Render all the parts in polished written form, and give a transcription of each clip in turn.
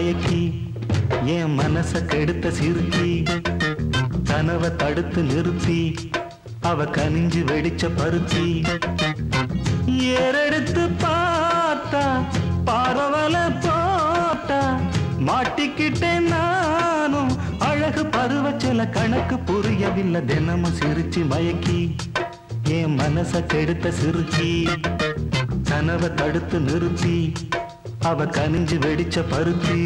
மயக்கி என் மனச கெடுத்த சிறுக்கி கனவை தடுத்து நிறுத்தி அவ கனிஞ்சு வெடிச்ச பருத்தி ஏறெடுத்து பார்த்தா பார்வல போட்டா மாட்டிக்கிட்டேன் நானும் அழகு பருவச்சல கணக்கு புரியவில்லை தினமும் சிரிச்சு மயக்கி என் மனச கெடுத்த சிறுக்கி கனவை தடுத்து நிறுத்தி அவ கனிஞ்சு வெடிச்ச பருத்தி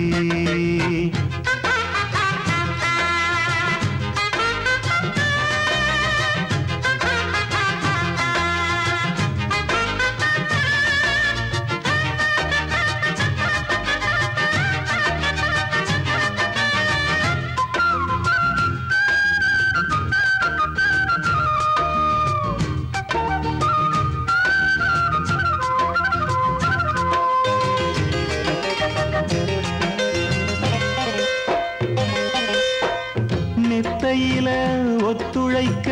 ஒத்துழைக்க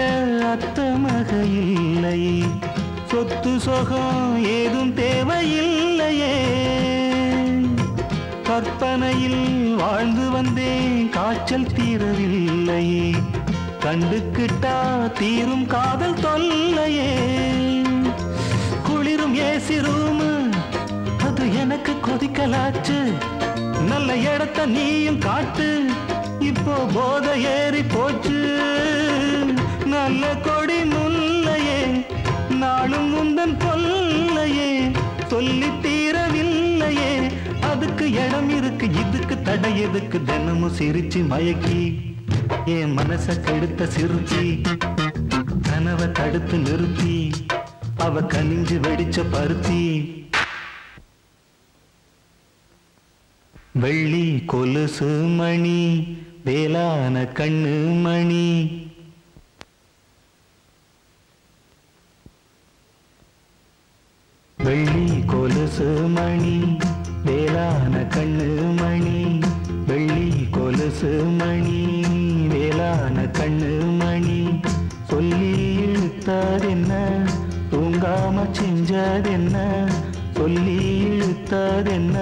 அத்த மக இல்லையே சொத்து சொகம் ஏதும் தேவையில்லையே கற்பனையில் வாழ்ந்து வந்தேன் காய்ச்சல் தீரவில்லையே கண்டுக்கிட்டா தீரும் காதல் தொல்லையே குளிரும் ஏசி ரூமு அது எனக்கு கொதிக்கலாச்சு நல்ல இடத்த நீயும் காட்டு இப்போ போத ஏறி போச்சு நல்ல கொடி முல்லையே நாளும் முந்தன் கொல்லையே சொல்லி தீரவில்லையே அதுக்கு இடம் இருக்கு இதுக்கு தடை எதுக்கு தினமும் சிரிச்சு மயக்கி என் மனச கெடுத்த சிறுச்சி கனவை தடுத்து நிறுத்தி அவ கனிஞ்சு வெடிச்ச பருத்தி வெள்ளி கொலுசு மணி வேளான கண்ணு மணி வெள்ளி கொலுசு மணி வேளான கண்ணு மணி வெள்ளி கொலுசு மணி வேளான கண்ணு மணி சொல்லி இழுத்ததென்ன தூங்காம செஞ்சதென்ன சொல்லி இழுத்ததென்ன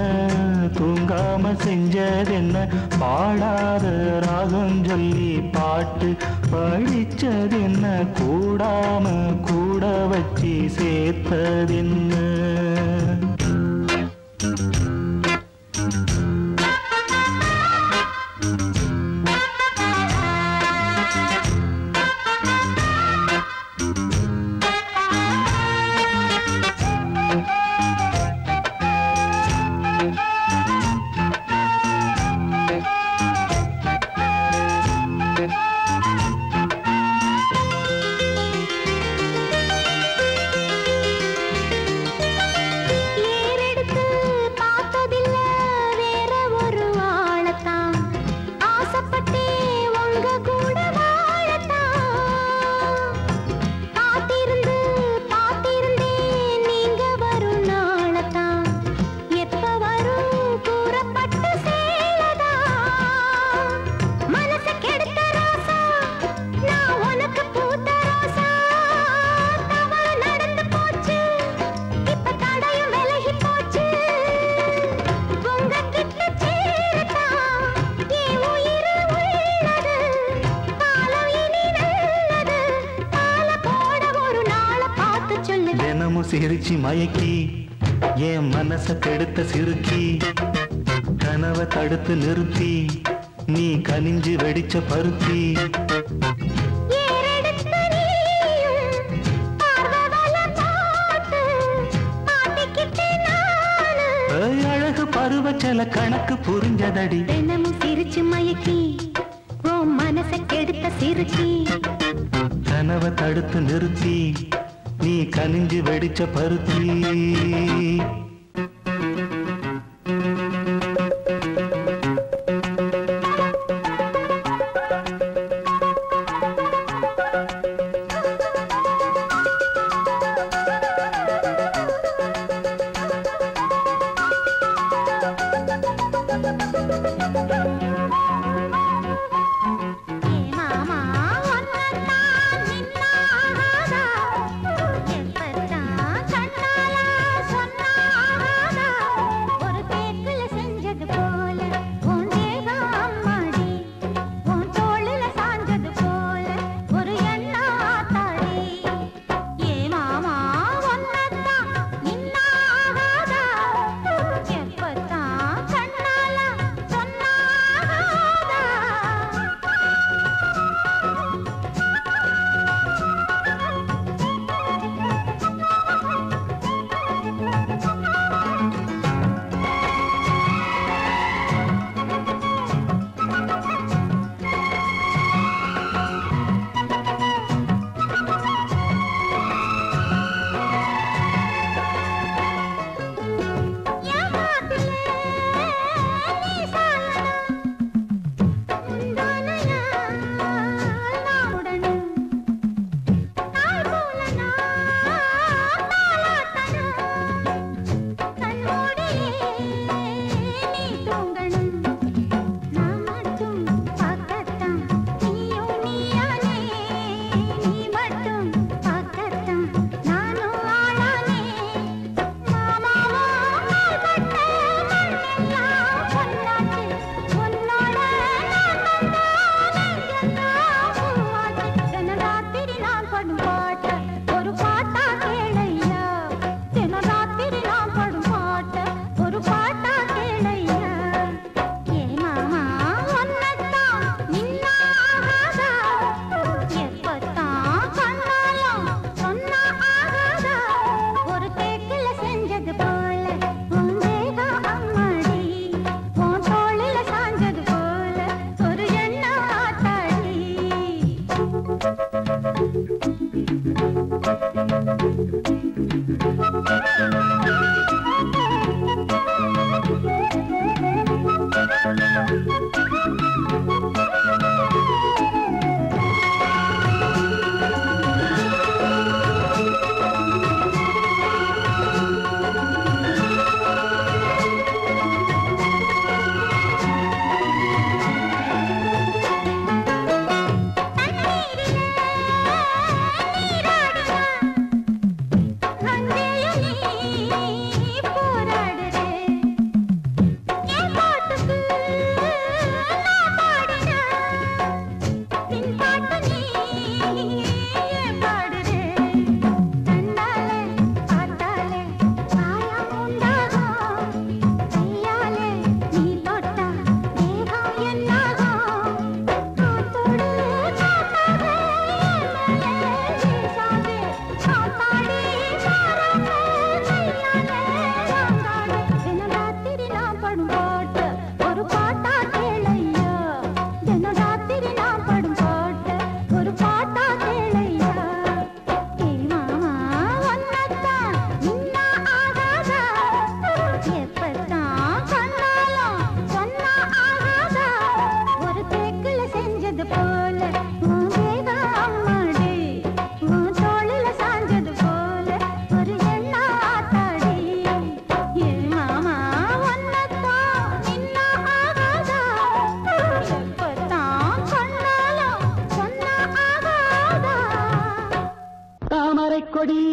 தூங்காம செஞ்சதென்ன பாடாத ராகம் சொல்லி பாட்டு படிச்சதென்ன கூடாம கூட வச்சு சேர்த்ததென்ன சிரிச்சு மயக்கி என் மனச கெடுத்த சிறுக்கி கனவை தடுத்து நிறுத்தி நீ கனிஞ்சு வெடிச்ச பருத்தி அழகு பருவச்சல கணக்கு புரிஞ்சதடி தினமும் சிரிச்சு மயக்கி உன் மனச கெடுத்த சிறுக்கி கனவை தடுத்து நிறுத்தி நீ கனிஞ்சு வெடிச்ச பருத்தி சொன்னா கொடி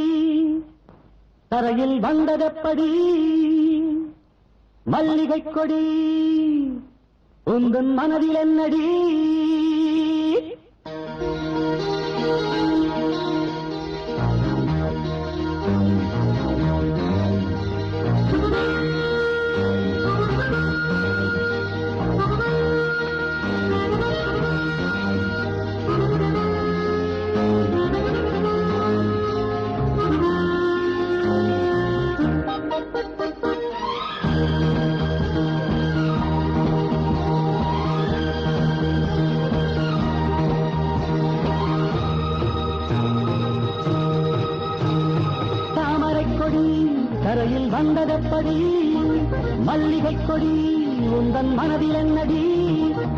தரையில் வந்ததப்படி மல்லிகை கொடி உந்தன் மனதில் என்னடி தரையில் வந்ததப்படி மல்லிகை கொடி உந்தன் மனதில் என்னடி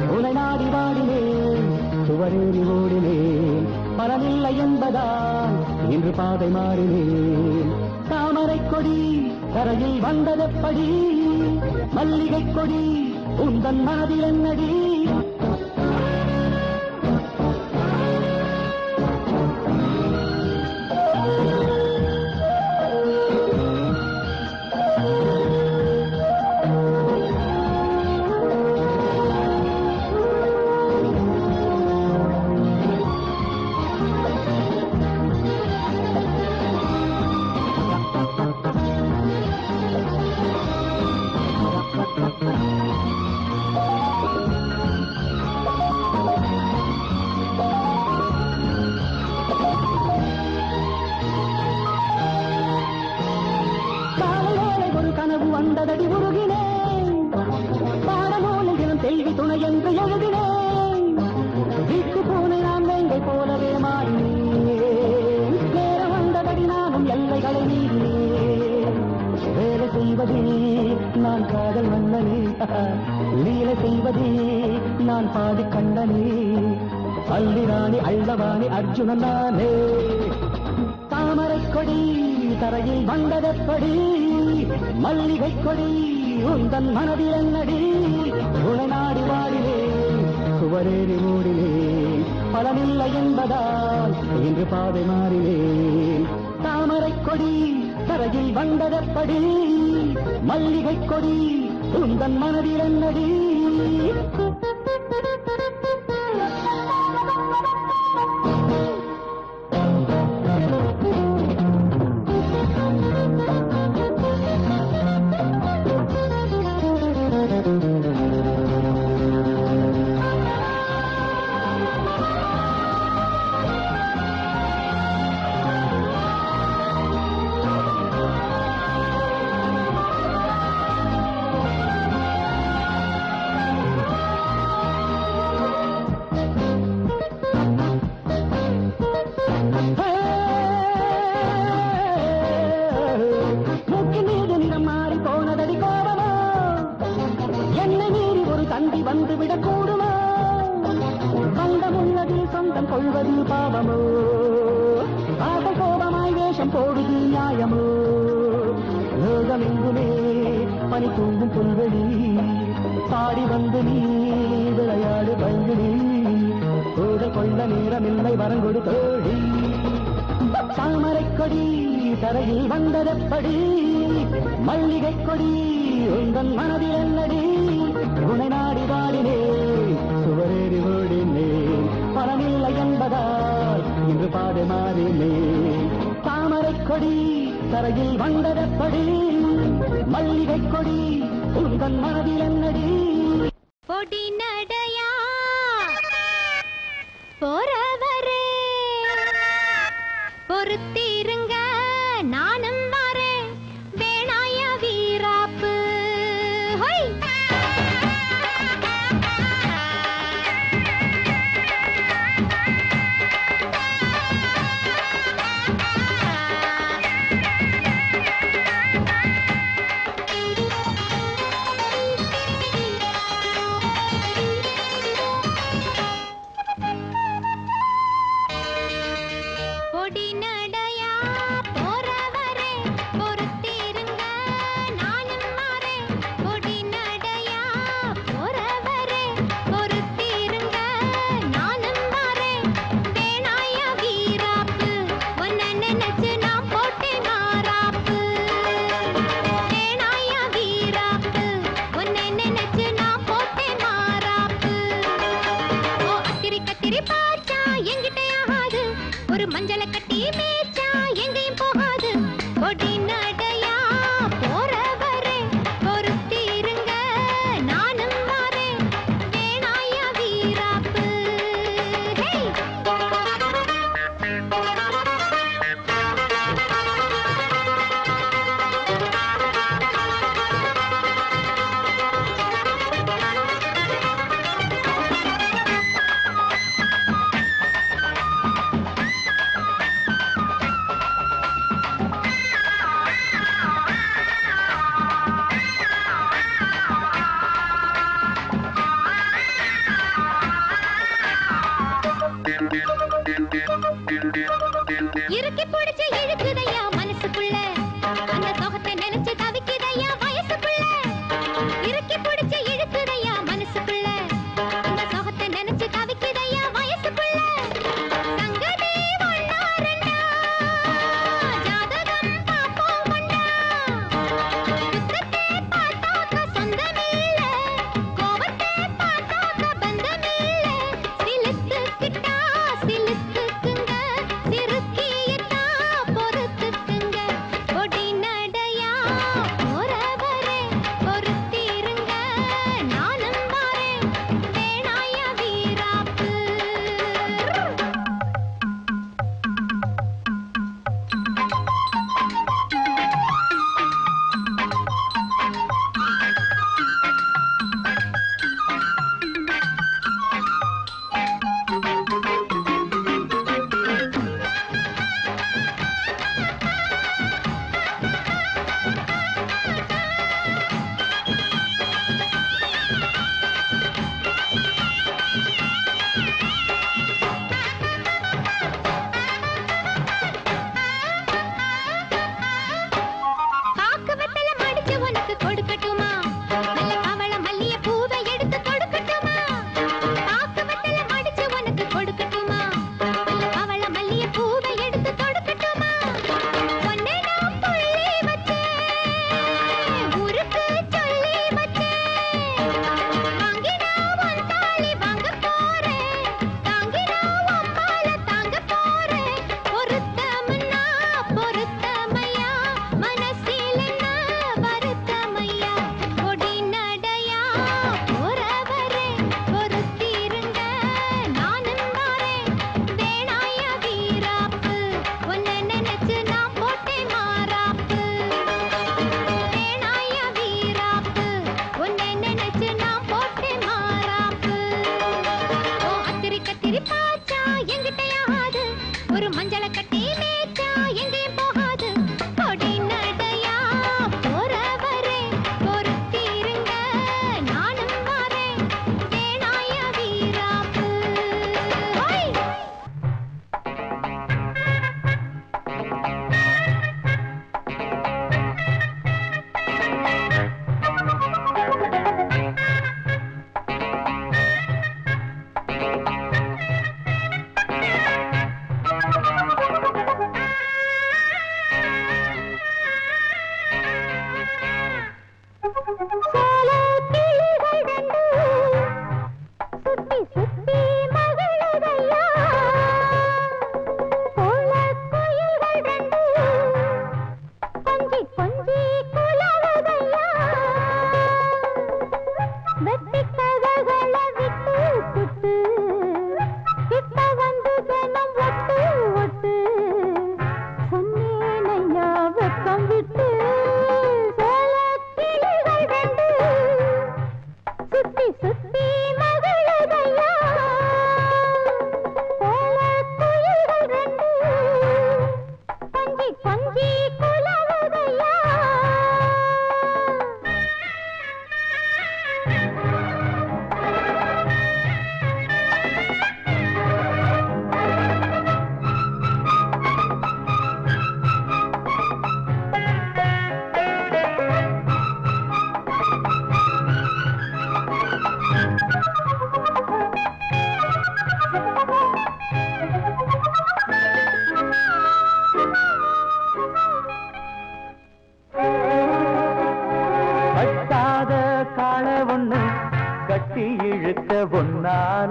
உனை நாடி வாடினேன் சுவரேறி ஓடினேன் பலனில்லை என்பதால் இன்று பாதை மாறினேன் தாமரை கொடி தரையில் வந்ததப்படி மல்லிகை கொடி உந்தன் மனதில் என்னடி வந்ததடி உருகினேன் பாடமூலையிலும் செல்வி துணை என்று எழுதினேன் வீட்டு போன நான் வேங்கை போலவே மாறினேன் நேரம் வந்ததடி நானும் எல்லைகளை மீறினேன் வேலை செய்வதே நான் காதல் மன்னனே லீலை செய்வதே நான் பாடி கண்ணனே அல்லிராணி அள்ளவாணி அர்ஜுனன் நானே தாமரை கொடி தரையில் வந்ததப்படி மல்லிகை கொடி உந்தன் மனதில் என்னடி உனை நாடி வாடினேன் சுவரேறி மூடினேன் பலனில்லை என்பதால் இன்று பாதை மாறினேன் தாமரை கொடி தரையில் வந்ததப்படி மல்லிகை கொடி உந்தன் மனதில் என்னடி கொள்வது பாவமோ காதல் கோபமாய் வேஷம் போடுது நியாயமோ லோகமெங்குமே பனி தூங்கும் புல்வெளி பாடி வந்து நீ விளையாடு பங்குனி கூடல் கொள்ள நேரமில்லை வரங்கொடு தோழி தாமரை கொடி தரையில் வந்ததப்படி மல்லிகை கொடி உங்கள் மனதில் என்னடி உனை நாடி வாடினே சுவரேறி ஓடினே பலனில்லை என்பதால் இன்று பாதை மாறினே தாமரை கொடி தரையில் வந்ததப்படி மல்லிகை கொடி உங்கள் மனதில் என்னடி பொடி நடையா போறவரே பொறுத்திருங்க நானும் வரேன் வேணாய வீராப்பு ஹொய்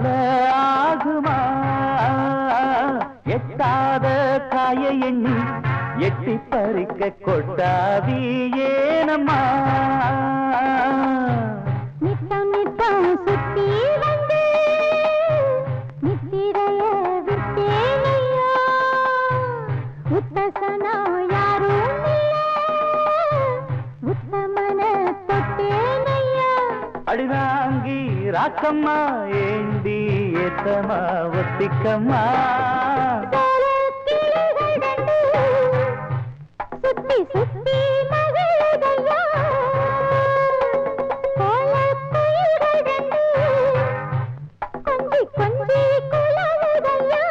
போல ஆகுமா எட்டாத காய எண்ணி எட்டி பறிக்க கொட்டாவி ஏனம்மா நித்தம் நித்தம் சுத்தி வந்து நித்திரைய விட்டேனையா உத்தசனா யாரும் உத்தமன தொட்டேனையா அடிதாங்கி ராக்கம்மா ஏண்டி ஏத்தமா ஒத்திக்கம்மா சுத்தி சுத்தி மகளுதையா கோலக்குயில்கள் ரெண்டு கொஞ்சி கொஞ்சி குலவுதையா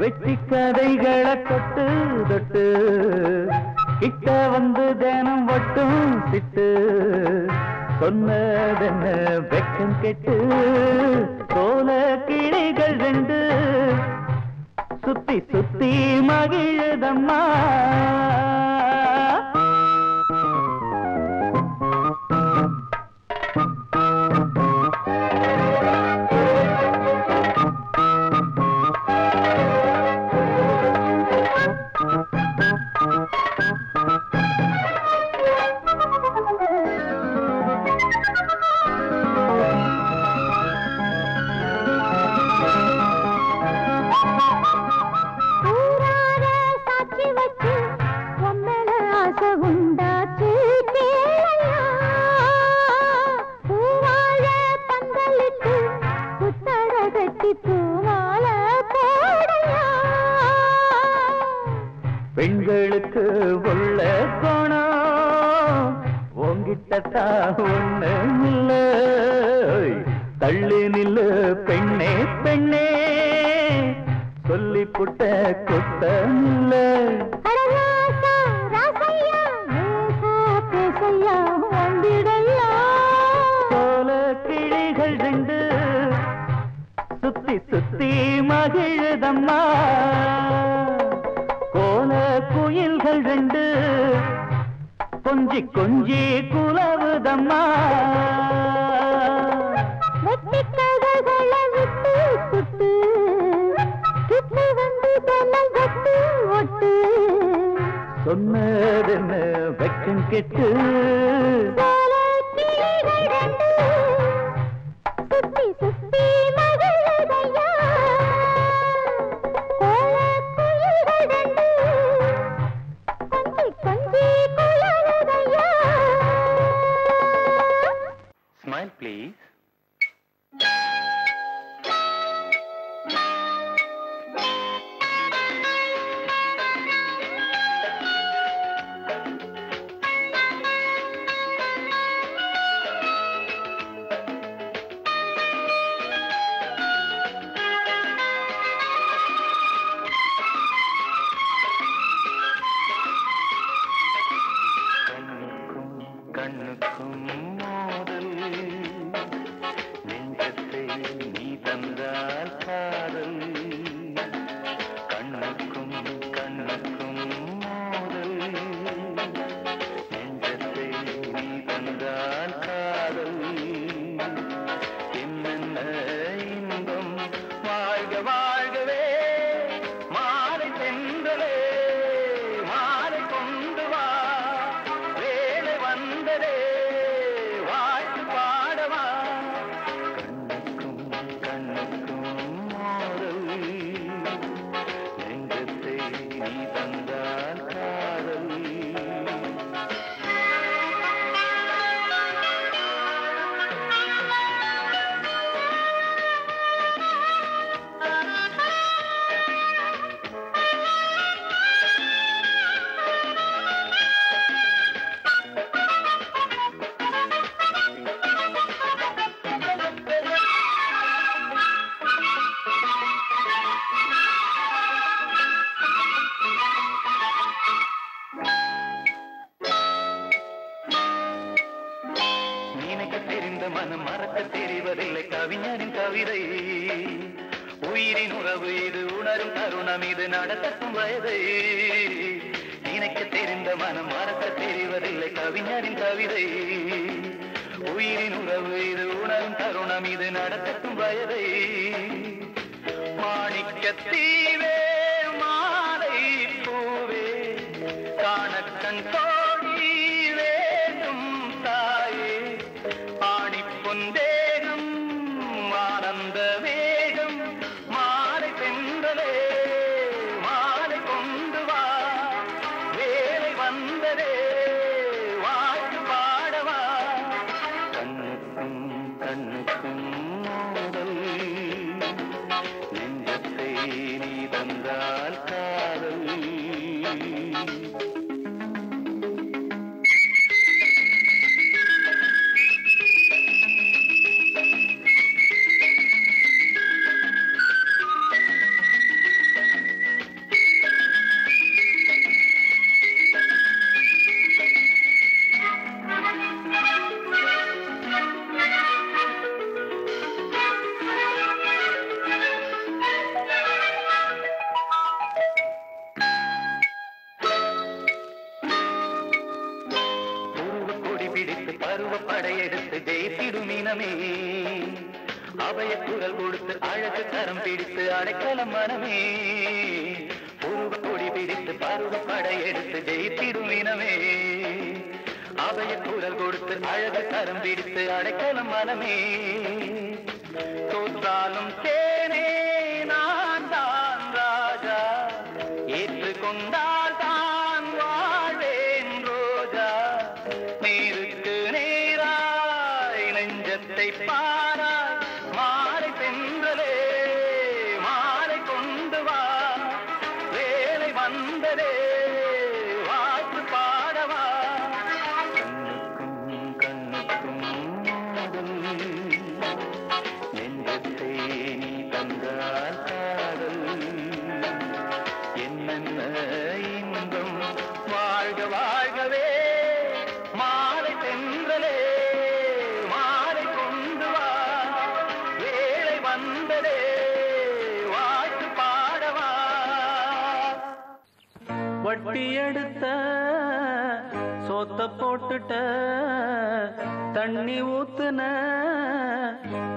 வெட்டி கதைகளை தொட்டு தொட்டு கிட்ட வந்து தினம் ஒட்டும் சிட்டு சொன்னதென்ன வெக்கம் கெட்டு கோல கிளிகள் ரெண்டு சுத்தி சுத்தி மகிழுதம்மா பெண்களுக்கு உள்ள கோணம் உங்கிட்ட ஒண்ணு இல்ல தள்ளி நில்லு பெண்ணே பெண்ணே சொல்லி புட்ட குத்தம் இல்ல கோல கிளிகள் ரெண்டு சுத்தி சுத்தி மகிழுதம்மா கோல குயில்கள் ரெண்டு கொஞ்சி கொஞ்சி குலவுதம்மா சொன்னதென்ன வெக்கம் கெட்டு சுத்தி சுத்தி மகளுதையா கோலக்குயில்கள் ரெண்டு கொஞ்சி கொஞ்சி குலவுதையா ஸ்மைல் ப்ளீஸ் கண்ணுக்கும் மோதல் நெஞ்சத்தை நீ தந்தால் காதல் கண்ணுக்கும் கண்ணுக்கும் மோதல் நெஞ்சத்தை நீ தந்தால் காதல் என்னென்ன இன்பம் வாழ்க வாழ்கவே மாலை தென்றலே மாலை கொண்டு வா வேலை வந்ததே வாழ்த்து பாடவா கண்ணுக்கும் கண்ணுக்கும் மோதல் நெஞ்சத்தை நீ தந்தால் காதல் மனம் மறக்க தெரிவதில்லை கவிஞரின் கவிதை உயிரின் உறவு இது உணரும் தருணம் இது நடக்கும் வயதை நினைக்க தெரிந்த மனம் மறக்க தெரிவதில்லை கவிஞரின் கவிதை உயிரின் உறவு இது உணரும் தருணம் இது நடத்தட்டும் வயதை மாணிக்கத்தீவே மாலை பூவே காணக்கண் தோழி வேண்டும் தாயே ஆணிப்பொந்தேகம் ஆனந்த வேகம் மாலை பெண்களே மாலை கொண்டு வா வேலை வந்ததே வாழ்த்து பாடவா கண்ணுக்கும் கண்ணுக்கும் மோதல் நெஞ்சத்தை நீ தந்தால் காதல் படையெடுத்து ஜெயித்திடும் இனமே அவைய குரல் கொடுத்து அழகு கரம் பிடித்து அடைக்கலம் மனமே உருவ கொடி பிடித்து பருவ படையெடுத்து ஜெயித்திடும் இனமே அவைய குரல் கொடுத்து அழகு கரம் பிடித்து அடைக்கலம் மனமே தோற்றாலும் தேனே நான் தான் ராஜா ஏற்றுக்கொண்டால் தான் வாழ்வேன் ரோஜா நீருக்கு நேராய் நெஞ்சத்தை பாராய் மாலை பெண்களே மாலை கொண்டு வா வேலை வந்ததே வாழ்த்து பாடவா கண்ணுக்கும் கண்ணுக்கும் நெஞ்சத்தை நீ தந்தால் காதல் என்னென்ன இன்பம் வாழ்க வாழ்கவே மாலை தென்றலே மாலை கொண்டு வா வேலை வந்ததே வாழ்த்து பாடவா வட்டி எடுத்த சோத்த போட்டுட்ட தண்ணி ஊத்துன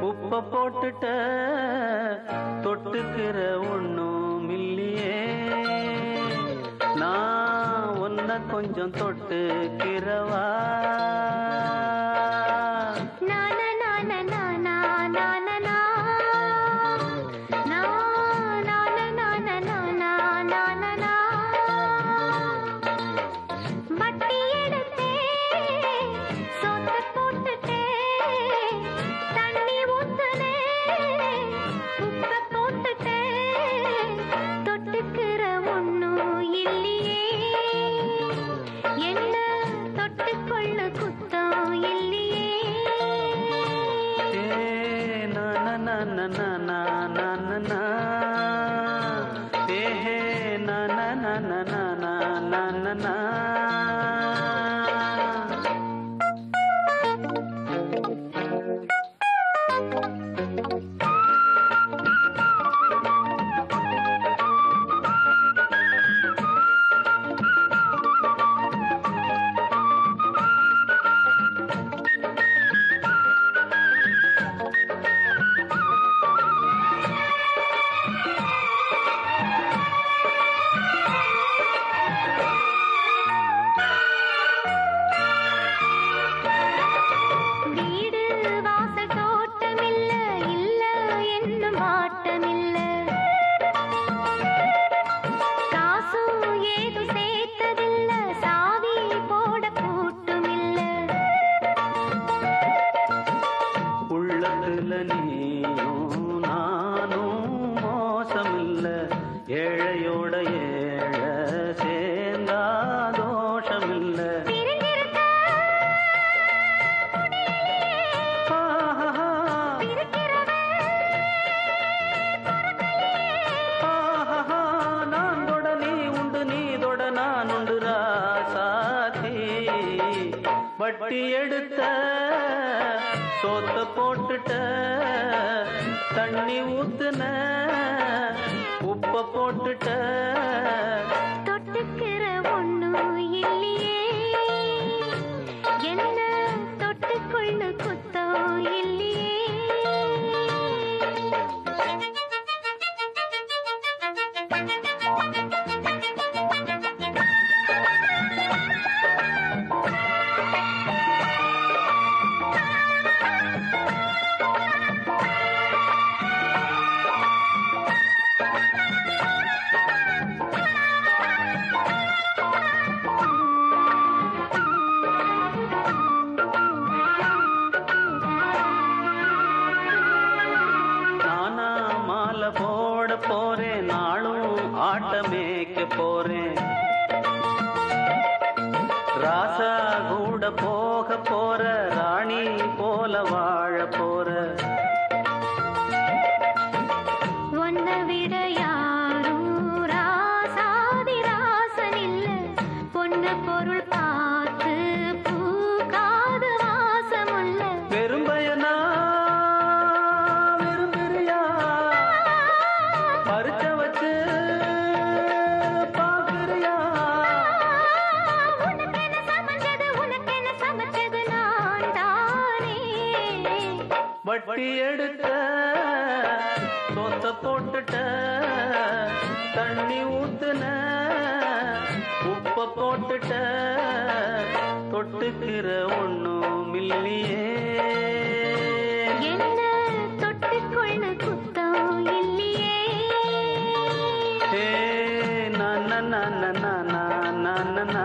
உப்ப போட்டுட்ட தொட்டுக்கிற ஒண்ணும் இல்லையே நான் உன்னை கொஞ்சம் தொட்டுக்கிறவா ஏழையோட ஏழ சேர்ந்தா தோஷமில்ல நான் தொட நீ உண்டு நீ தொட நான் உண்டு ராசாதி வட்டி எடுத்த சோத்த போட்டுட்ட தண்ணி ஊத்துன உப்ப போட்டுட்ட தொட்டுக்கிற ஒண்ணும் இல்லையே என்ன தொட்டுக்கொள்ளு போறேன் ராசா கூட போக போற ராணி போல வாழ போற உன்னை விட யாரும் ராசாதி ராசன் இல்ல பொண்ணு பொருள் பார்த்து பூக்காது வாசமுள்ள பெரும்பயனா விரும்புறியா பறிச்ச வச்சு பாக்குறியா உனக்கென சமைச்சது நான் தானே வட்டி எடுத்த சொத்த போட்டுட்ட தண்ணி ஊத்துன உப்ப போட்டுட்ட தொட்டுக்கிற ஒண்ணும் இல்லையே என்ன தொட்டுக்கொள்ள குத்தம் இல்லையே ஏ நான நான நான நான நான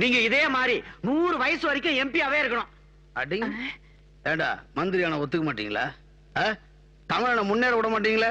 நீங்க இதே மாதிரி 100 வயசு வரைக்கும் எம்பியாவே இருக்கணும். அடி ஏண்டா மந்திரியான ஒத்துக்க மாட்டீங்களா? தமிழனை முன்னேற விட மாட்டீங்களா?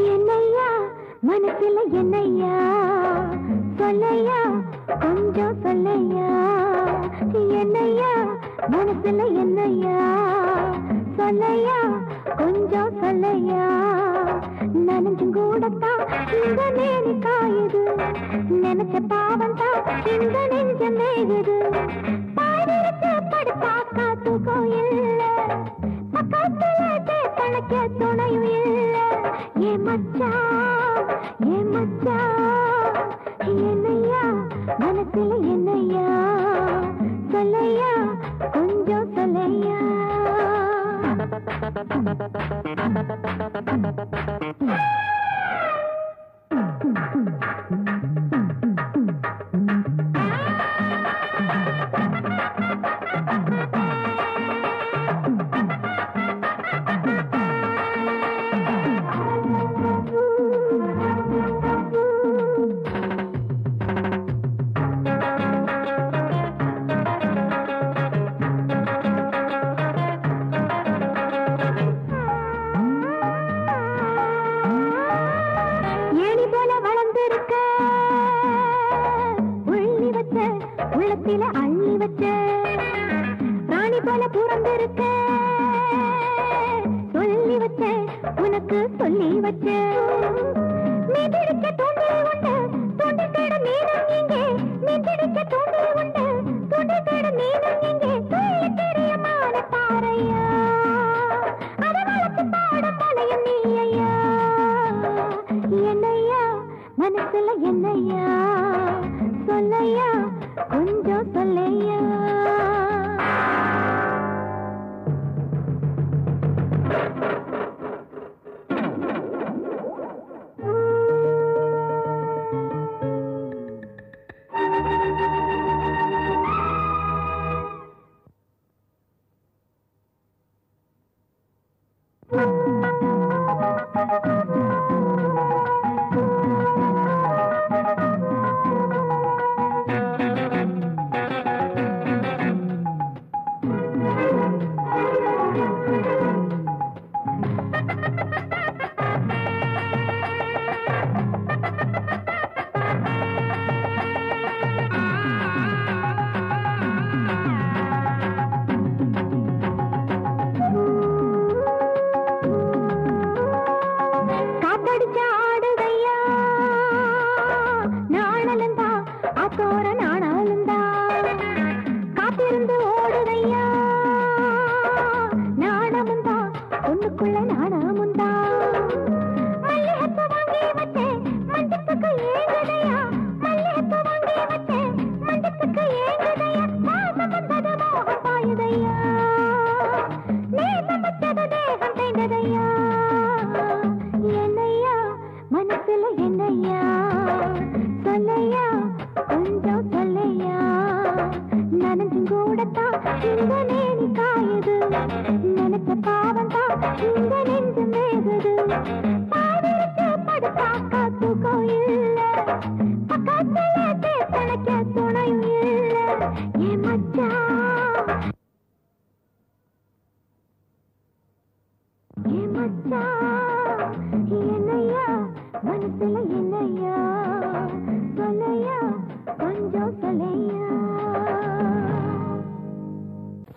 என்னையா மனசுல என்னையா சொல்லையா கொஞ்சம் சொல்லையா என்னையா மனசுல என்னையா சொல்லையா கொஞ்சம் சொல்லையா நனஞ்சும் கூடத்தான் இந்த மேனி காயுது நினைச்ச பாவம் தான் இந்த நெஞ்ச மேகுது பாடிச்சு படுத்தாக்கா தூக்கம் இல்ல பக்கத்துல கணக்க துணையும் இல்ல ஏன் மச்சான் என்னையா மனசுல என்னையா சொல்லையா கொஞ்சம் சொல்லையா அள்ளி வச்ச ராணி போல புறந்திருக்க சொல்லி வச்ச உனக்கு சொல்லி வச்ச நீ பிடிக்க தூண்டில் உண்டு தூண்டில் தேட மீனம் இங்கே நீ பிடிக்க தூண்டில் உண்டு தூண்டில் தேட மீனம் இங்கே சொல்லி தெரியமான பாறையா அதை வளர்த்து பாட மலையும் நீ ஐயா என்னையா மனசுல என்னையா சொல்லையா கொஞ்சம் சொல்லையா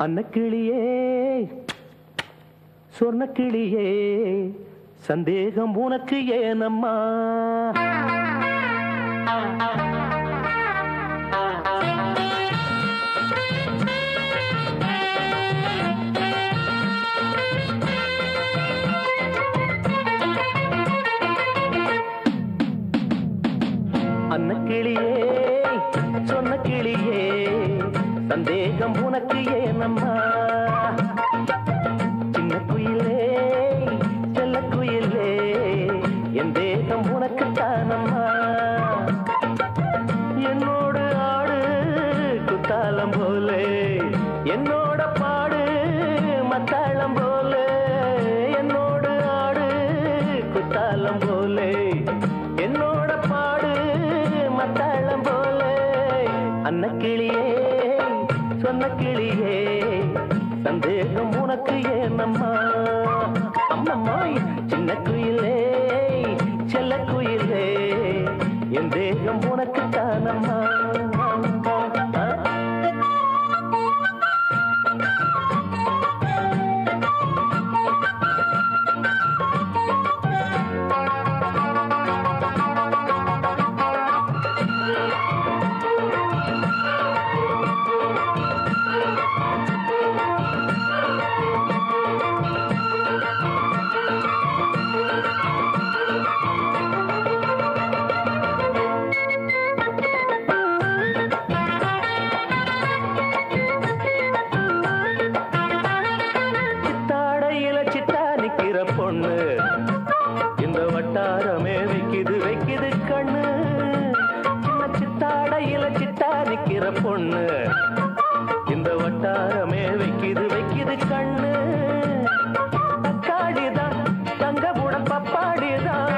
அன்னக்கிளியே சொர்ணக்கிளியே சந்தேகம் உனக்கு ஏனம்மா அன்னக்கிளியே சொன்னக்கிளியே சந்தேகம் உனக்கு ஏனம்மா சின்ன குயிலே செல்ல குயிலே என் தேகம் உனக்கு தானம்மா என்னோடு ஆடு குத்தாலம் போலே என்னோட பாடு மத்தாளம் போலே என்னோடு ஆடு குத்தாலம் போலே என்னோட பாடு மத்தாளம் போலே அன்னக்கிளியே சொன்ன கிளியே சந்தேகம் உனக்கு ஏனம்மா அம்மம்மா சின்ன குயிலே செல்ல குயிலே என் தேகம் உனக்கு தான பொண்ணு இந்த வட்டாரமே வைக்குது கண்ணு சின்ன சித்தாடையில சிட்டா நிக்கிற பொண்ணு இந்த வட்டாரமே வைக்குது கண்ணு தக்காளிதான் தங்கபுட பப்பாடிதான்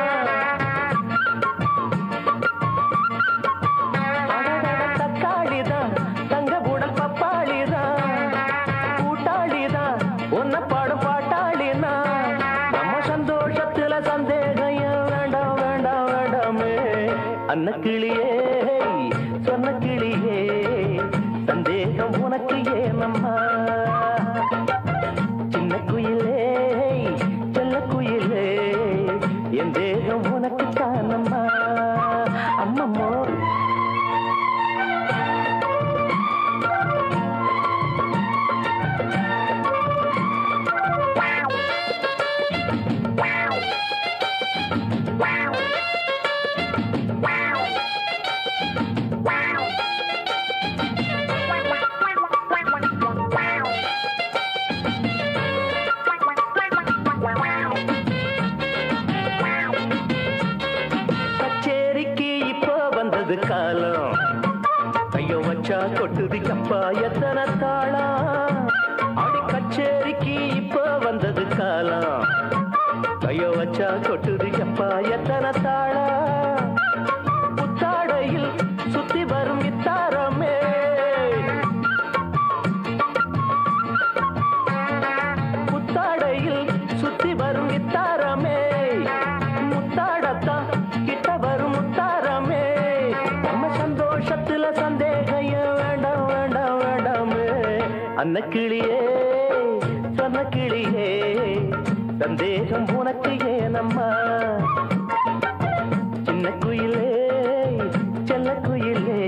தக்காளிதான் தங்கபுட பப்பாளிதான் கூட்டாளிதான் ஒன்ன பாடும் பாட்டாளினா நம்ம சந்தோஷத்துல சந்தேகம் வேண்டாம் வேண்டாம் வேண்டாமே அன்ன கிளியே சொன்ன கிளியே சந்தேகம் உனக்கு ஏனம்மா சின்ன குயிலே செல்ல குயிலே என் தேகம் உனக்கு தானம்மா அம்மம்மோ காலம் கைய வச்சா கொட்டுது கப்பா எத்தனை தாளம் அடி கச்சேரிக்கு இப்ப வந்தது காலம் கைய வச்சா கொட்டுது கப்பா எத்தனை தாளம் புத்தாடையில் சுத்தி வரும் இத்தாரமே புத்தாடையில் சுத்தி வரும் இத்தாரமே முத்தாடத்தான் கிட்ட வரும் முத்தாரமே சந்தோஷத்துல சந்தேகம் வேண்டாம் வேண்டாம் வேண்டாமே அன்ன கிளியே சொன்ன கிளியே சந்தேகம் உனக்கு ஏனம்மா சின்ன குயிலே செல்ல குயிலே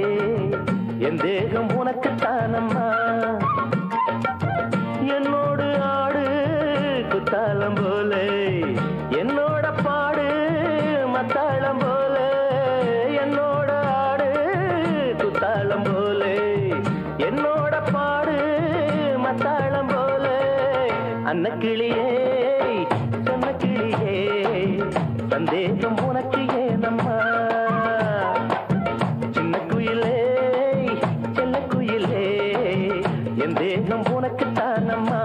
என் தேகம் உனக்கு தானம்மா என்னோடு ஆடு குத்தாலம் போல என்னோட பாடு மத்தாளம் போல என்னோட ஆடு குத்தாளம் போல என்னோட பாடு மத்தாளம் போல அன்ன கிளியே சொன்ன கிளியே சந்தேகம் உனக்கு ஏனம்மா சின்ன குயிலே செல்ல குயிலே என் தேகம் உனக்கு தானம்மா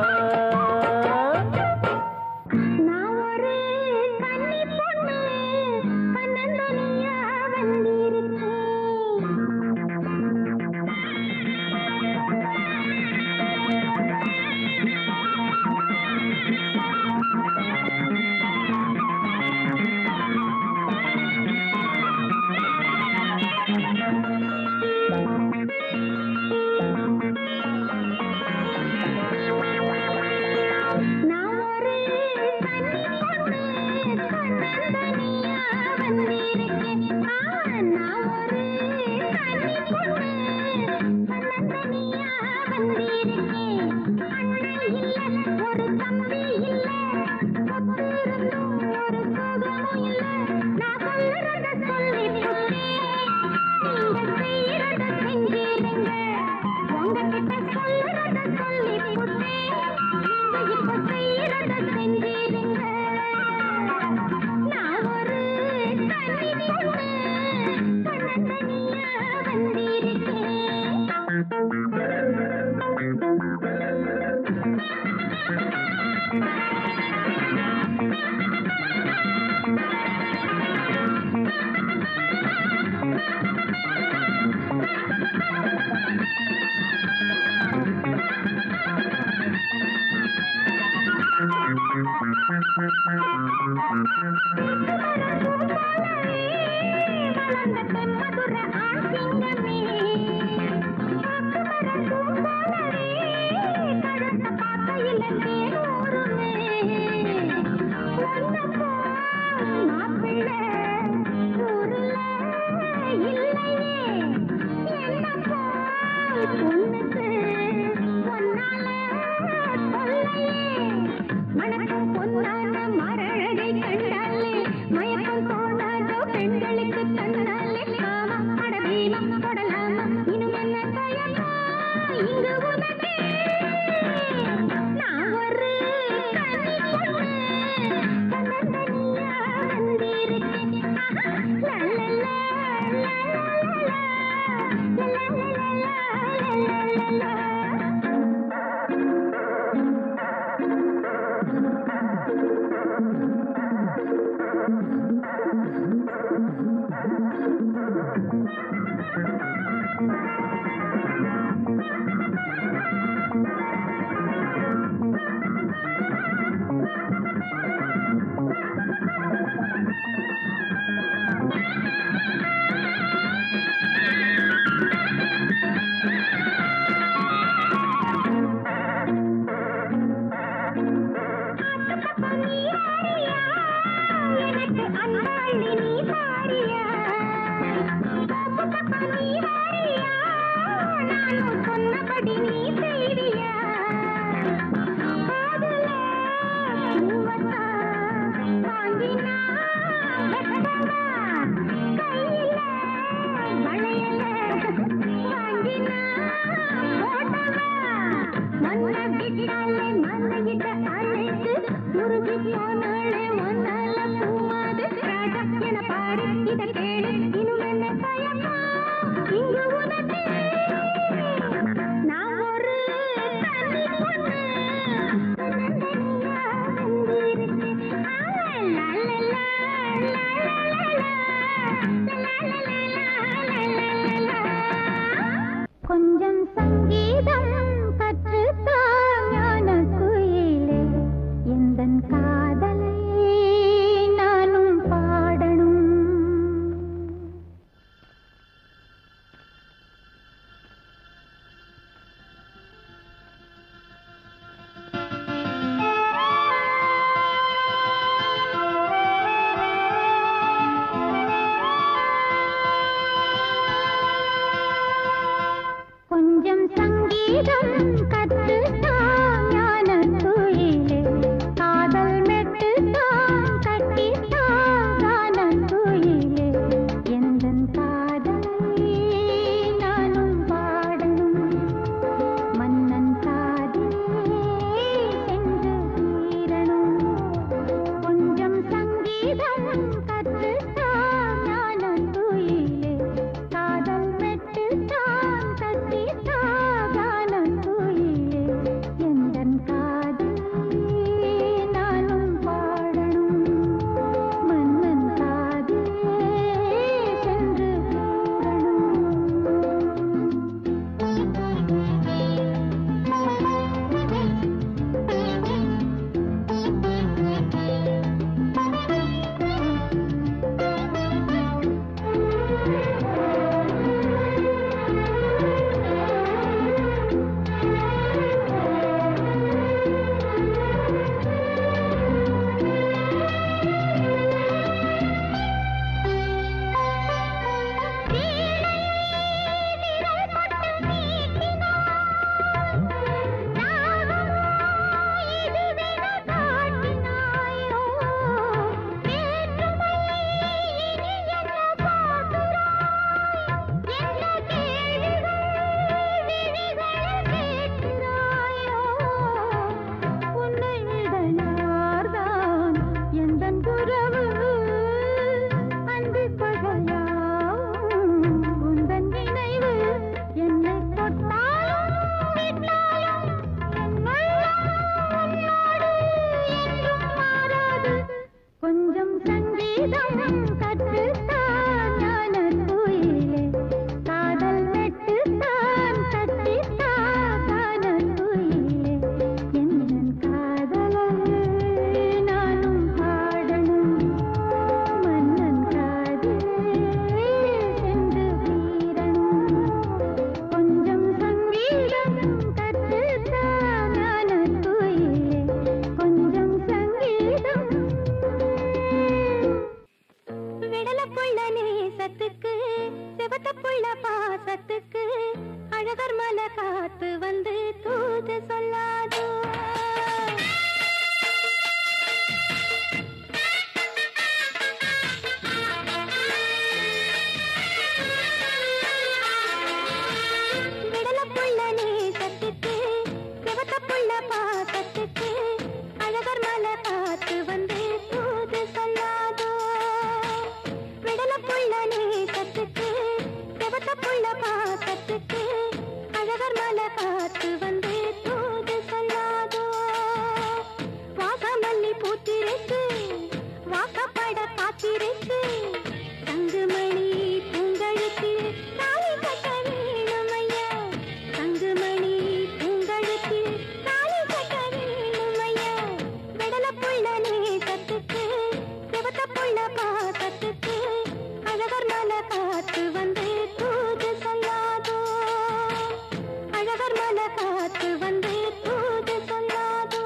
மயக்கம் போனாதோ பெண்களுக்கு தன்னாலே நேசத்துக்கு செவத்த புள்ள பாசத்துக்கு அழகர் மலை காத்து வந்து தூது சொல்லாதோ விடல புள்ள நேசத்துக்கு செவத்த புள்ள பாசத்துக்கு அழகர் மலை காத்து வந்து தூது சொல்லாதோ விடல புள்ள நேசத்துக்கு செவத்த புள்ள பாசத்துக்கு அழகர் மலை காத்து வந்து தூது சொல்லாதோ வாசமல்லி பூத்திருக்கு வாக்கப்பட காத்திருக்கு தங்குமணி பூங்கழுத்தில் தாலி கட்ட வேணுமையா தங்குமணி பூங்கழுத்தில் தாலி கட்ட வேணுமையா விடல புள்ள நேசத்துக்கு செவத்த புள்ள பாசத்துக்கு அழகர் மலை காத்து வந்து தூது சொல்லாதோ அழகர் மலை காத்து வந்து தூது சொல்லாதோ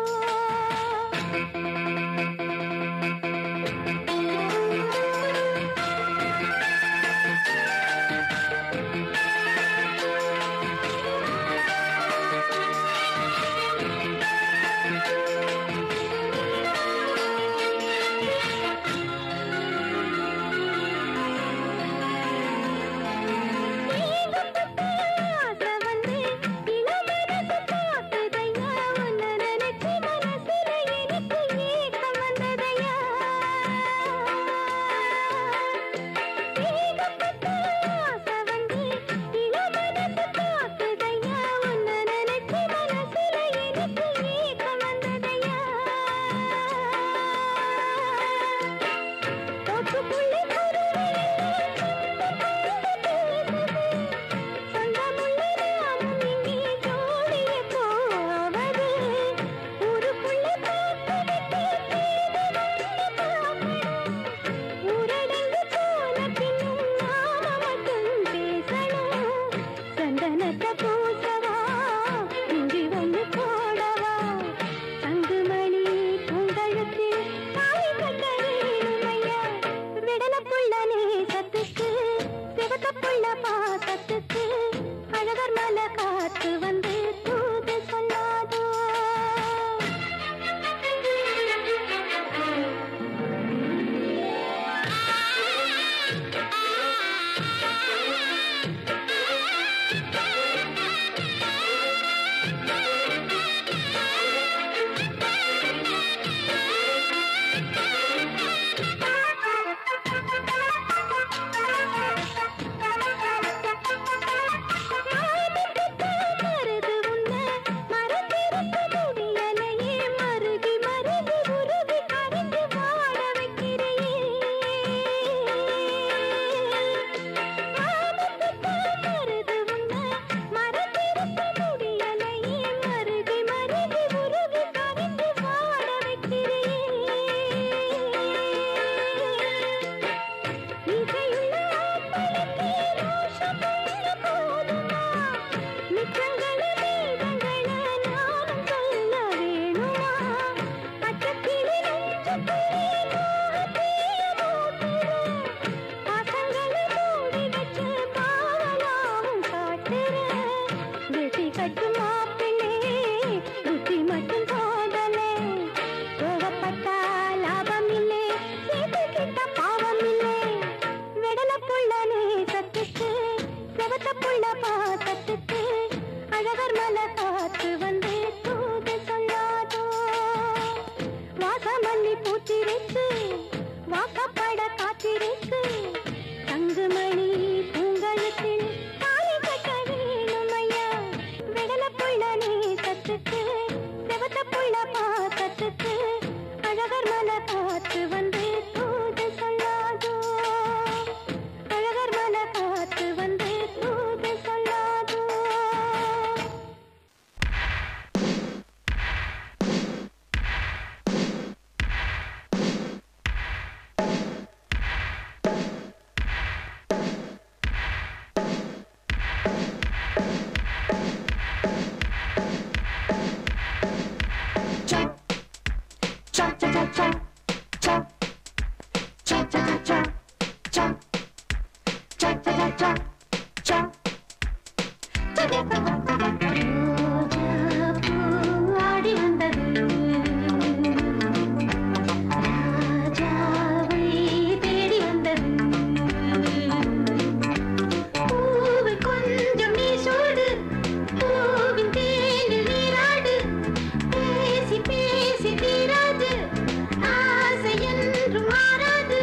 என்றும் மாறாது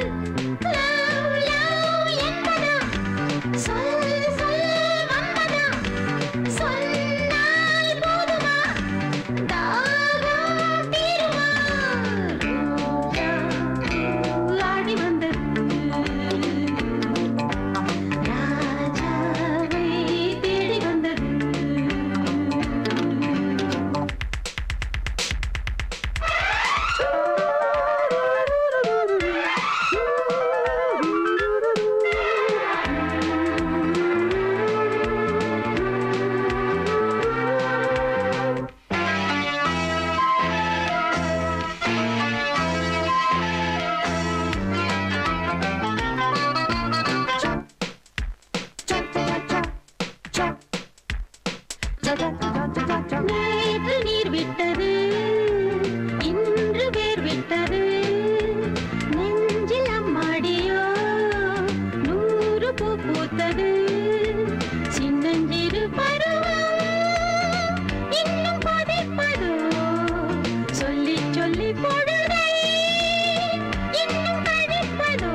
லவ் லவ் என்பதா சொல் சொல் வந்ததா சொன்னால் போதுமா தாகம் தீருமா ஆடி வந்தது ராஜாவை தேடி வந்தது நேற்று நீர் விட்டது இன்று வேர் விட்டது நெஞ்சில் அம்மாடியோ 100 பூ பூத்தது சின்னஞ்சிறு பருவம் இன்னும் கொதிப்பதோ சொல்லி சொல்லி பொழுதை இன்னும் கழிப்பதோ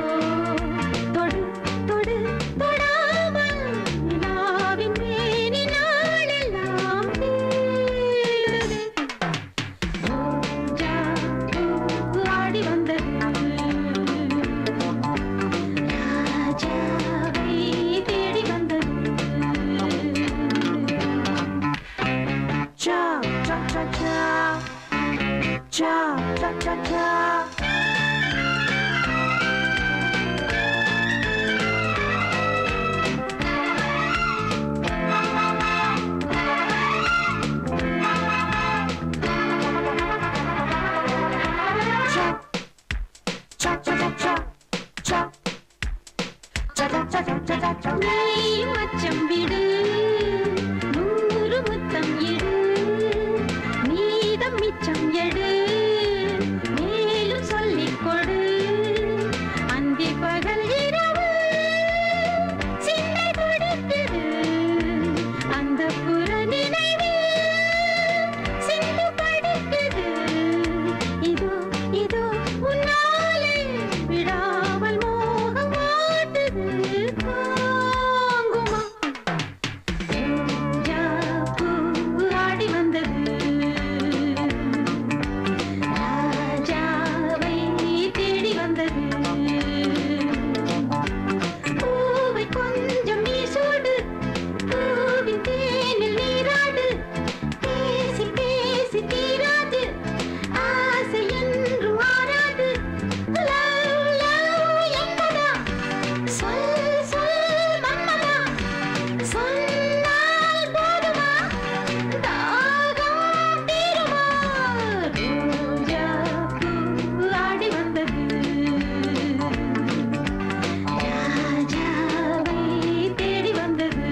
தொடு தொடு தொடாமல் நிலாவின் மேனி நாளெல்லாம் தேடுது ரோஜா பூ ஆடி வந்தது ராஜாவை தேடி வந்தது சா சா சா சா சா சா சா சா நீயும் அச்சம் விடு 100 முத்தம் இடு மீதம் மிச்சம் எடு மேலும் சொல்லிக் கொடு அந்தி பகல் இரவு சிந்தை துடிக்குது அந்த புற நினைவில் சிந்து படிக்குது இதோ இதோ உன்னாலே விடாமல் மோகம் ஆட்டுது தாங்குமா ரோஜா பூ ஆடி வந்தது ராஜாவை தேடி வந்தது பூவை கொஞ்சம் நீ சூடு பூவின் தேனில் நீராடு பேசி பேசி தீராது ஆசை என்று மாறாது லவ் லவ் என்பதா சொல் சொல் மன்மதா சொன்னால் போதுமா தாகம் தீருமா ரோஜா பூ ஆடி வந்தது ராஜாவை தேடி வந்தது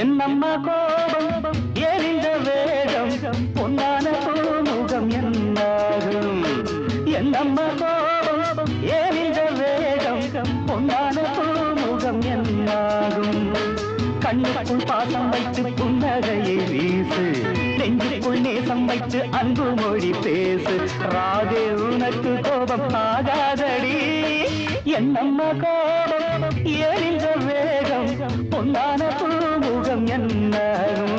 என்னம்மா கோபம் ஏறிந்த வேகம் பொன்னான பூமுகம் என்னாகும் என்னம்மா கோபம் ஏறிந்த வேகம் பொன்னான பூமுகம் என்னாகும் கண்ணுக்குள் பாசம் வைத்து புன்னகையை வீசு நெஞ்சுக்குள் நேசம் வைத்து அன்பு மொழி பேசு ராதே உனக்கு கோபம் ஆகாதடி என்னம்மா கோபம் ஏறிந்த வேகம் பொன்னான பூமுகம் என்னாகும்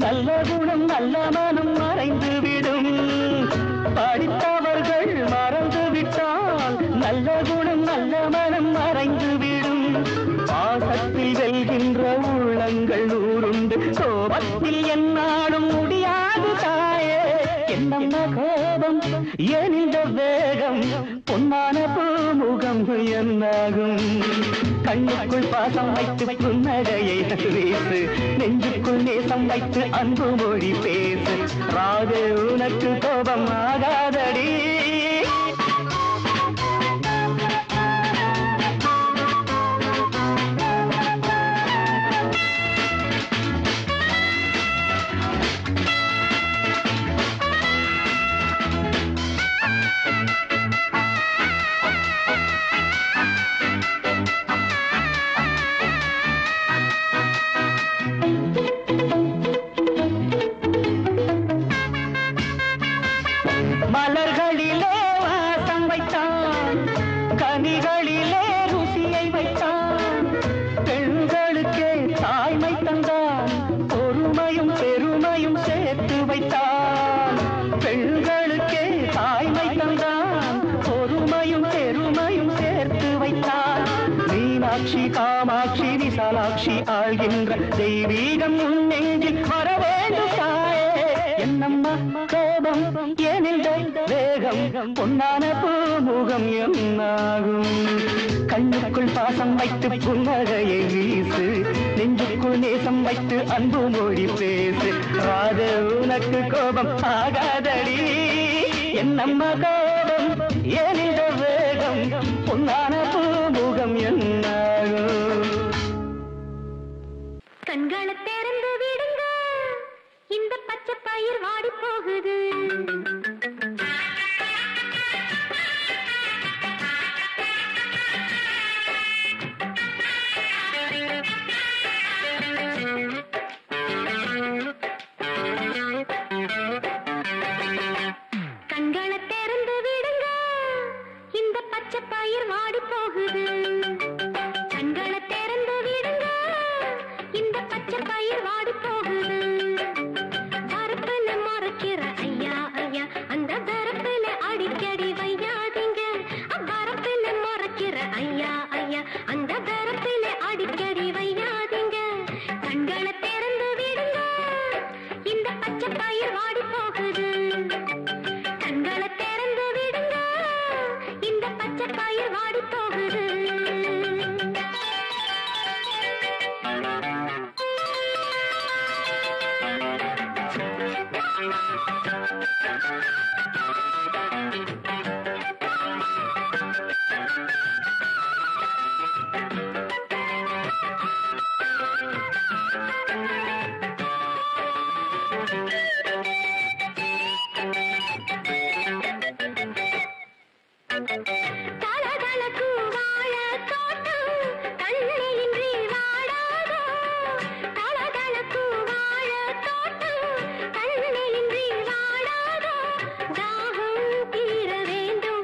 நல்ல குணம் நல்ல மனம் மறைந்துவிடும். படித்தவர்கள் மறந்துவிட்டால் நல்ல குணம் நல்ல மனம் மறைந்துவிடும். பாசத்தில் வெல்கின்ற உள்ளங்கள் நூறுண்டு, கோபத்தில் என்னாலும் முடியாது தாயே. என்னென்ன கோபம் ஏன் இந்த வேகம், பொன்னான பூமுகம் என்னாகும். கண்ணுக்குள் பாசம் வைத்து புன்னகையை வீசு, நெஞ்சுக்குள் நேசம் வைத்து அன்பு மொழி பேசு. ராதே உனக்கு கோபம் ஆகாதடி. மலர்களிலே வாசம் வைத்தான், கனிகளிலே ருசியை வைத்தான். பெண்களுக்கே தாய்மை தந்தான், பொறுமையும் பெருமையும் சேர்த்து வைத்தான். பெண்களுக்கே தாய்மை தந்தான், பொறுமையும் பெருமையும் சேர்த்து வைத்தான். மீனாட்சி காமாட்சி விசாலாட்சி ஆள்கின்ற தெய்வீகம் உன் நெஞ்சில் வர வேண்டும் தாயே. என்னம்மா கோபம் ஏனில் வேகம், பொன்னான பூமுகம் என்னாகும். கண்ணுக்குள் பாசம் வைத்து புன்னகையை வீசு, நெஞ்சுக்குள் நேசம் வைத்து அன்பு மொழி பேசு. ராதே உனக்கு கோபம் ஆகாதடி. என்னம்மா கோபம் ஏனில் வேகம், பொன்னான பூமுகம் என்னாகும். கண்களை திறந்து விடுங்க, இந்த பச்சை பயிர் வாடி போகுது. கண்களை திறந்து விடுங்க, இந்த பச்சை பயிர் வாடி போகுது. கண்களை திறந்து விடுங்க, இந்த பச்சை பயிர் வாடி போகுது. பருப்புல மறைக்கிற ஐயா ஐயா, அந்த பருப்புல அடிக்கடி வையாதீங்க. பருப்புல மறைக்கிற ஐயா ஐயா, அந்த பருப்புல அடிக்கடி வையாதீங்க. கண்களை திறந்து விடுங்க, இந்த பச்சை பயிர் வாடி போகுது. கண்களை திறந்து விடுங்க, இந்த பச்சை பயிர் வாடி போகுது. தலதலக்கும் வாழைத் தோட்டம் தண்ணியின்றி வாடாதோ. தலதலக்கும் வாழைத் தோட்டம் தண்ணியின்றி வாடாதோ. தாகம் தீர வேண்டும்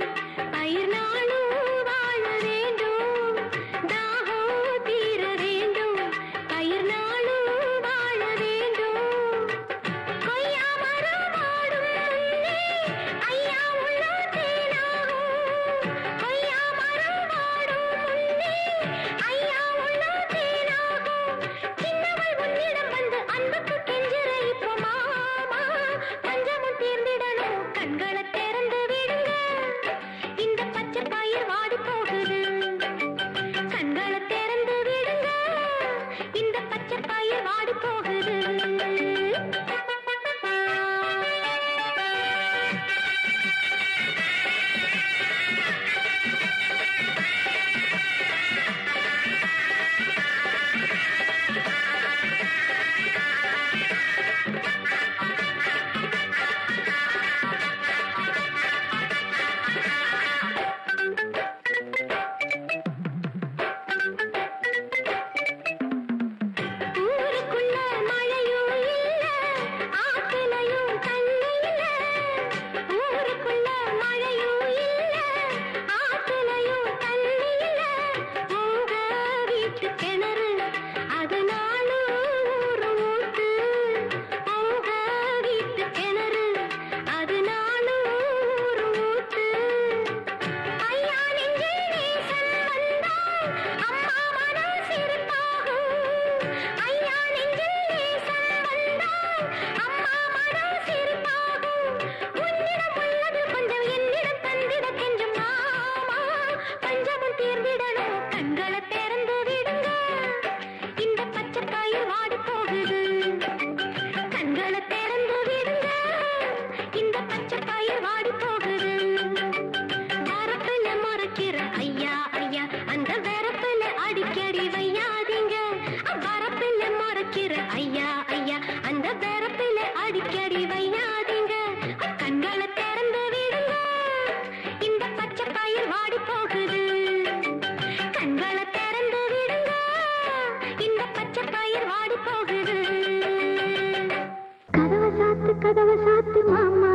மாமா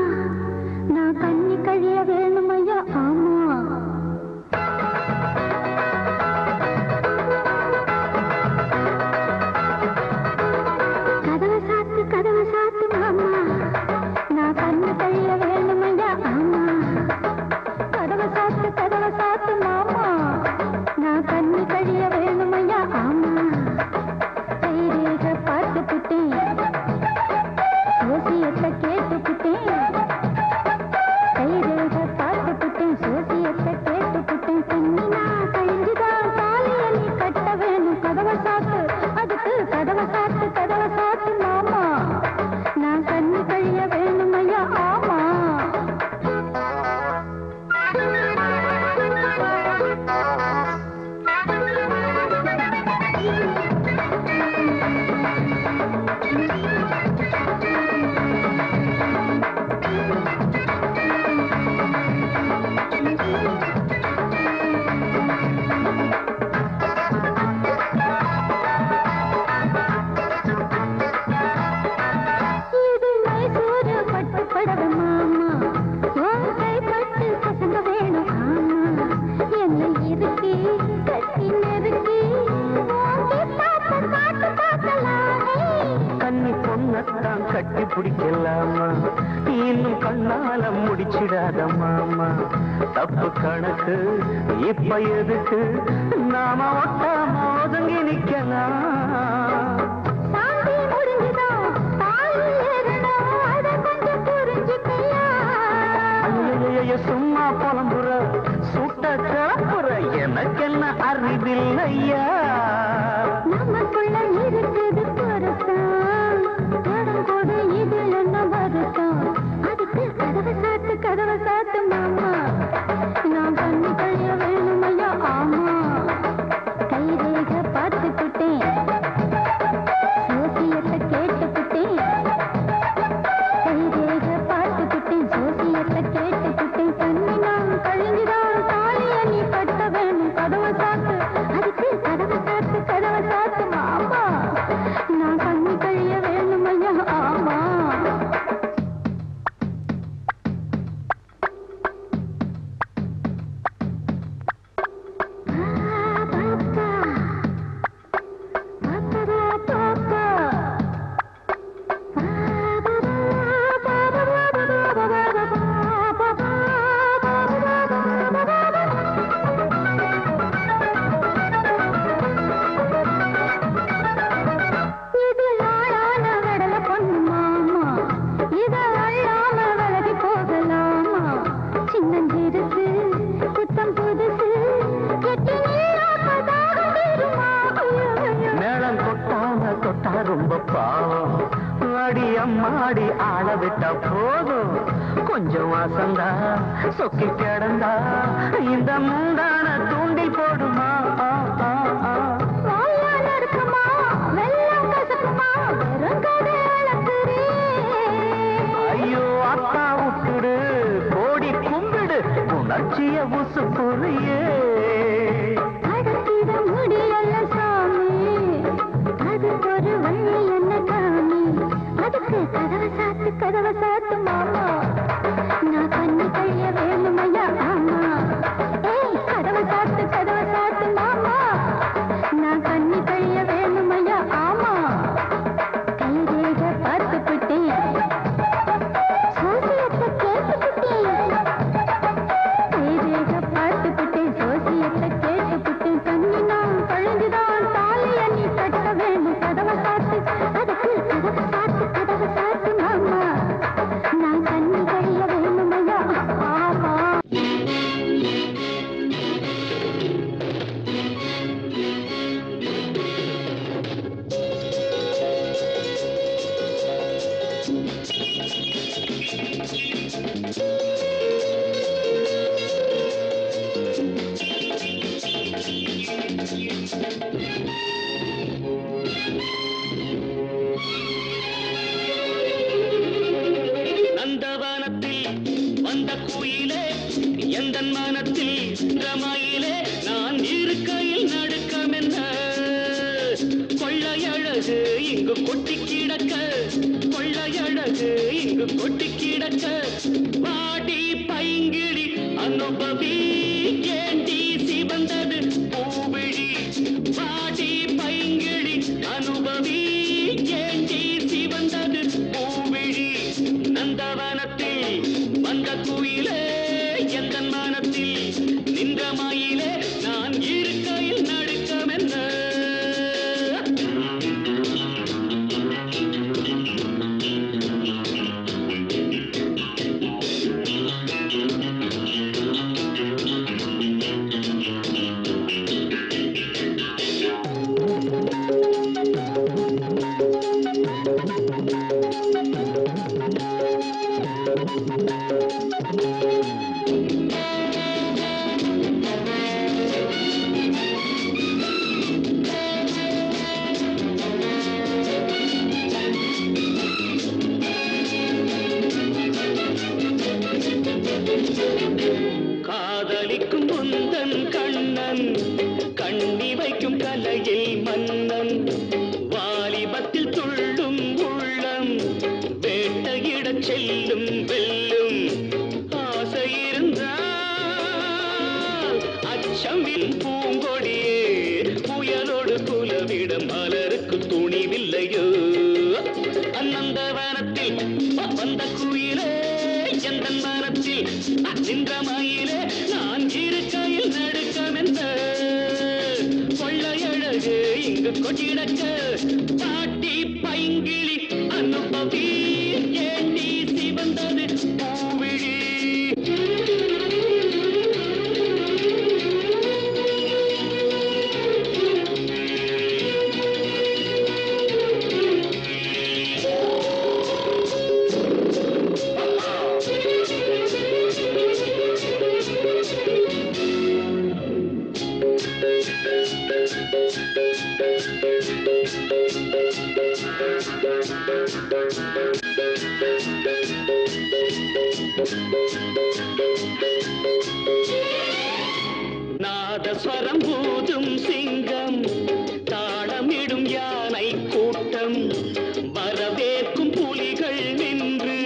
நான் கண்ணி கழிய வேணும் ஐயா ஆமா கதவை சாத்து மாமா நான் கண்ணி கழிய வேணும் ஐயா ஆமா கதவை சாத்து மாமா நான் கண்ணி கழிய வேணும் ஐயா ஆமா கைரேக பார்த்து புட்டேன் சோசியத்தை கேட்டு புட்டேன் கைரேக பார்த்து புட்டேன் சோசியத்தை கேட்டு புட்டேன் கண்ணி நான் கழிஞ்சுதான் தாலிய நீ கட்ட வேணும் கதவை சாத்து அதுக்கு கதவை சாத்து மாமா நான் கண்ணி கழிய வேணும் ஐயா ஆமா கட்டி பிடிக்கலாமா இன்னும் கண்ணால முடிச்சிடாத மாமா தப்பு கணக்கு இப்ப எதுக்கு நாம ஒட்டாம ஒதுங்கி நிக்கலாம் சும்மா புலம்புற சுட்ட கிளப்புற எனக்கென்ன அறிவில்லையா நமக்குள்ள இருக்குது பொருத்தம் கொடு இதில் என்ன வருத்தம் அதுக்கு கதவை சாத்து மாமா நான் கண்ணி கழிய வேணும் ஐயா ஆமா கைரேக பார்த்து புட்டேன் சோசியத்தை கேட்டு புட்டேன் கைரேக பார்த்து புட்டேன் சோசியத்தை கேட்டு புட்டேன் கண்ணி நான் கழிஞ்சுதான் தாலிய நீ கட்ட வேணும் கதவை சாத்து அதுக்கு கதவை சாத்து மாமா நான் கண்ணி கழிய வேணும் ஐயா ஆமா ரொம்ப பாவம் அடி அம்மாடி ஆள விட்டா போதும் கொஞ்சம் வாசந்தா சொக்கி கிடந்தா இந்த முந்தான தூண்டில் போடுமா ஐயோ அப்பா விட்டுடு கோடி கும்பிடு உணர்ச்சிய உசு புரியே முடியல சாமி அதுக்கு ஒரு வழி என்ன காமி அதுக்கு கதவை சாத்து மாமா நான் கண்ணி கழிய வேணும் ஐயா ஆமா ஏய் கதவை சாத்து மாமா நான் கண்ணி கழிய வேணும் ஐயா ஆமா கைரேக பார்த்து புட்டேன் சோசியத்தை கேட்டு புட்டேன் கைரேக பார்த்து புட்டேன் சோசியத்தை கேட்டு புட்டேன் கண்ணி நான் கழிஞ்சுதான் தாலிய நீ கட்ட வேணும் கதவை சாத்து அதுக்கு கதவை சாத்து மாமா நான் கண்ணி கழிய வேணும் ஐயா ஆமா இங்கு கொட்டி கிடக்க கொள்ளையழகு இங்கு கொட்டி கிடக்க குயிலே எந்த மனத்தில் நின்ற மயிலே நான் இருக்கையில் நடுக்கமென்ன காதலிக்கும் முந்தன் கண்ணன் கண்ணி வைக்கும் கலையில் மன்னன் வாலிபத்தில் துள்ளும் உள்ளம் வேட்டையிடச் செல்லும் வெல்லும் ஆசை இருந்தால் அச்சமில் பூங்கொடியே புயலோடு குலவிட மலருக்கு துணிவில்லையோ அநந்தவனத்தில் வந்த குயிலே எந்த மனத்தில் நின்ற மயிலே நான் இருக்கையில் நடுக்கமென்ற கொள்ளையழகு இங்கு கொட்டிடக்க பாட்டி பைங்கிளி அனுபவி ஏண்டி சிவந்தது பூவிழி நாதஸ்வரம் பூதும் சிங்கம் தாளமிடும் யானை கூட்டம் வரவேற்கும் புலிகள் நின்று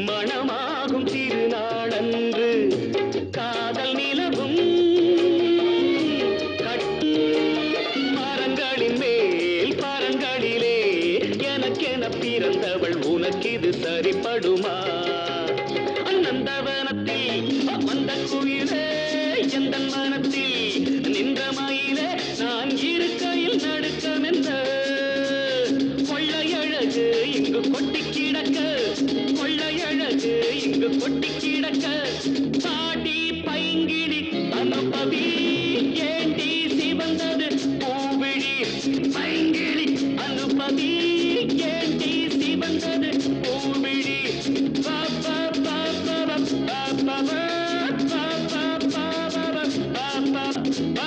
மணமாகும் திருநாளன்று காதல் நிலவும் கட்டு மரங்களின் மேல் பரங்களிலே எனக்கென பிறந்தவள் உனக்கிது சரிப்படுமா அநந்தவனத்தில் வந்த குயிலே எந்த மனத்தில் நின்ற மயிலே நான் இருக்கையில் நடுக்கமென்ற கொள்ளையழகு இங்கு கொட்டி கிடக்க கொள்ளையழகு இங்கு கொட்டி கிடக்க பாடி பைங்கிடி அனுபவி ஏண்டி சிவந்தது பூவிழி பைங்கிடி அனுபவி ஏண்டி சிவந்தது பூவிழி பாப்பா பாப்பா பாப்பா பாப்பா பாப்பா